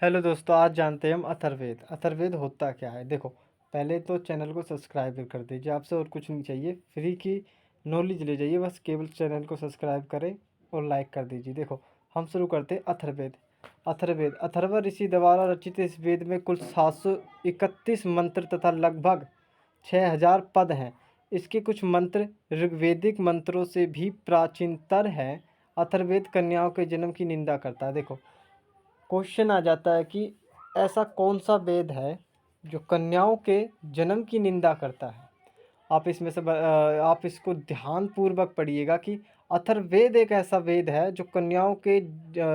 Hello दोस्तों, आज जानते हैं हम अथर्ववेद। अथर्ववेद होता क्या है? देखो, पहले तो चैनल को सब्सक्राइब कर दीजिए। आपसे और कुछ नहीं चाहिए, फ्री की नॉलेज ले जाइए। बस केवल चैनल को सब्सक्राइब करें और लाइक कर दीजिए। देखो, हम शुरू करते हैं अथर्ववेद। अथर्ववेद अथर्व ऋषि द्वारा रचित इस वेद में कुल 731 मंत्र तथा लगभग 6000 पद हैं। इसके कुछ मंत्र ऋग्वेदिक मंत्रों से भी प्राचीनतर हैं। अथर्ववेद कन्याओं के जन्म की निंदा करता है। देखो, क्वेश्चन आ जाता है कि ऐसा कौन सा वेद है जो कन्याओं के जन्म की निंदा करता है। आप इसमें से आप इसको ध्यानपूर्वक पढ़िएगा कि अथर्ववेद एक ऐसा वेद है जो कन्याओं के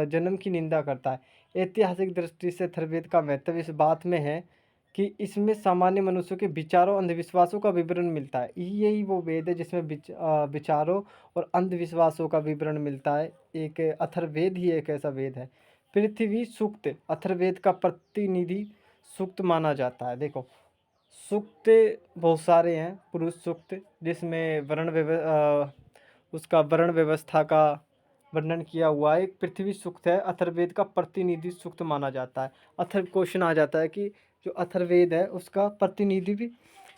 जन्म की निंदा करता है। ऐतिहासिक दृष्टि से अथर्ववेद का महत्व इस बात में है कि इसमें सामान्य मनुष्यों के विचारों अंधविश्वासों का विवरण मिलता है। यही वो वेद है जिसमें विचारों और अंधविश्वासों का विवरण मिलता है। एक अथर्ववेद ही एक ऐसा वेद है। पृथ्वी सूक्त अथर्ववेद का प्रतिनिधि सूक्त माना जाता है। देखो, सूक्त बहुत सारे हैं। पुरुष सूक्त, जिसमें उसका वर्ण व्यवस्था का वर्णन किया हुआ है। एक पृथ्वी सूक्त है, अथर्ववेद का प्रतिनिधि सूक्त माना जाता है। क्वेश्चन आ जाता है कि जो अथर्ववेद है उसका प्रतिनिधि भी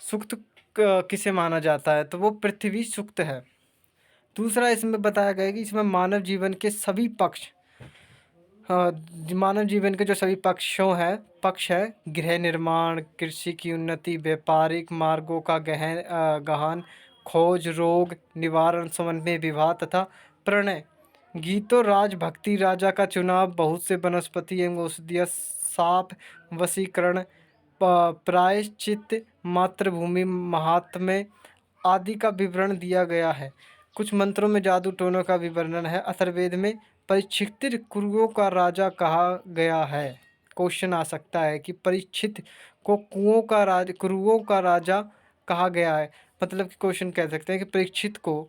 सूक्त किसे माना जाता है, तो वो पृथ्वी सूक्त है। दूसरा, इसमें बताया गया है कि इसमें मानव जीवन के सभी पक्ष, हाँ, मानव जीवन के जो सभी पक्ष है, गृह निर्माण, कृषि की उन्नति, व्यापारिक मार्गों का गहन खोज, रोग निवारण, समन्वय, विवाह तथा प्रणय, गीतों, राजभक्ति, राजा का चुनाव, बहुत से वनस्पति एवं औषधीय, साप, वशीकरण, प्रायश्चित, मातृभूमि, महात्म्य आदि का विवरण दिया गया है। कुछ मंत्रों में जादू टोनों का भी वर्णन है। अथर्ववेद में परीक्षित कुरुओं का राजा कहा गया है। क्वेश्चन आ सकता है कि परीक्षित को कुरुओं का राजा कहा गया है। मतलब कि क्वेश्चन कह सकते हैं कि परीक्षित को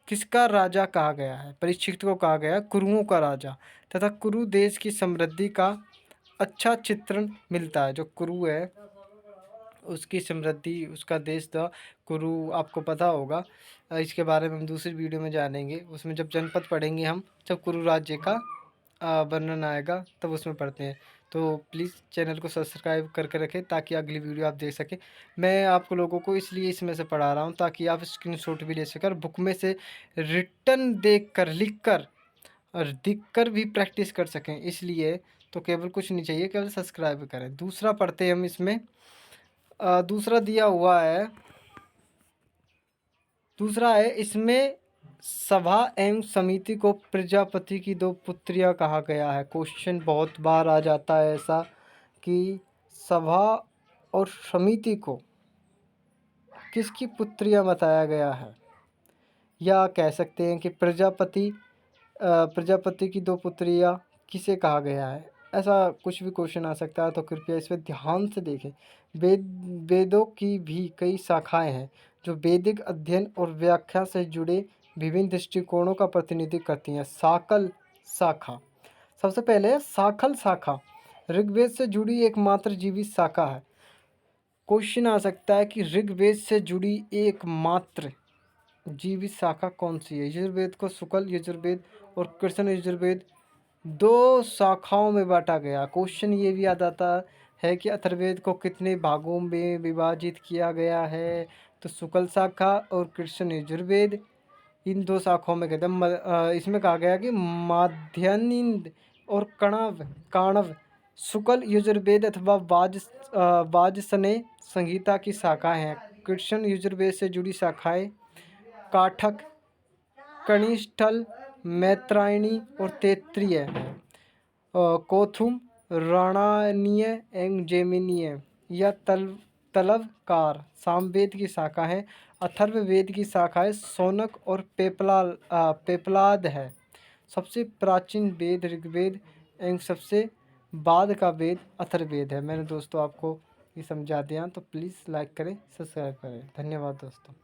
किसका राजा कहा गया है? परीक्षित को कहा गया कुरुओं का राजा, तथा कुरु देश की समृद्धि का अच्छा चित्रण मिलता है। जो कुरु है उसकी समृद्धि, उसका देश था कुरु, आपको पता होगा। इसके बारे में हम दूसरी वीडियो में जानेंगे। उसमें जब जनपद पढ़ेंगे हम, जब कुरु राज्य का वर्णन आएगा तब उसमें पढ़ते हैं। तो प्लीज़ चैनल को सब्सक्राइब करके रखें ताकि अगली वीडियो आप देख सकें। मैं आपको लोगों को इसलिए इसमें से पढ़ा रहा हूँ ताकि आप स्क्रीनशॉट भी ले सकें और बुक में से रिटन देख कर, लिख कर और दिख कर भी प्रैक्टिस कर सकें। इसलिए तो केवल कुछ नहीं चाहिए, केवल सब्सक्राइब करें। दूसरा पढ़ते हैं हम इसमें। दूसरा दिया हुआ है, दूसरा है इसमें सभा एवं समिति को प्रजापति की दो पुत्रियां कहा गया है। क्वेश्चन बहुत बार आ जाता है ऐसा कि सभा और समिति को किसकी पुत्रियां बताया गया है, या कह सकते हैं कि प्रजापति की दो पुत्रियां किसे कहा गया है। ऐसा कुछ भी क्वेश्चन आ सकता है, तो कृपया इस पर ध्यान से देखें। वेदों की भी कई शाखाएं हैं जो वैदिक अध्ययन और व्याख्या से जुड़े विभिन्न दृष्टिकोणों का प्रतिनिधित्व करती हैं। साकल शाखा, सबसे पहले है साखल शाखा, ऋग्वेद से जुड़ी एकमात्र जीवित शाखा है। क्वेश्चन आ सकता है कि ऋग्वेद से जुड़ी एकमात्र जीवित शाखा कौन सी है? यजुर्वेद को शुक्ल यजुर्वेद और कृष्ण यजुर्वेद दो शाखाओं में बांटा गया। क्वेश्चन ये भी याद आता है कि अथर्ववेद को कितने भागों में विभाजित किया गया है? तो शुक्ल शाखा और कृष्ण यजुर्वेद, इन दो शाखाओं में कहते हैं। इसमें कहा गया कि माध्यान्हिन्द और काणव शुक्ल यजुर्वेद अथवा वाजसनेय संहिता की शाखाएं हैं। कृष्ण यजुर्वेद से जुड़ी शाखाएं काठक, कनिष्ठल, मैत्रायणी और तैत्तिरीय हैं। कोथुम, राणानीय एवं जैमिनीय या तलवकार सामवेद की शाखा है। अथर्ववेद की शाखाएं शौनक और पेपलाद है। सबसे प्राचीन वेद ऋग्वेद एवं सबसे बाद का वेद अथर्ववेद है। मैंने दोस्तों आपको ये समझा दिया, तो प्लीज़ लाइक करें, सब्सक्राइब करें। धन्यवाद दोस्तों।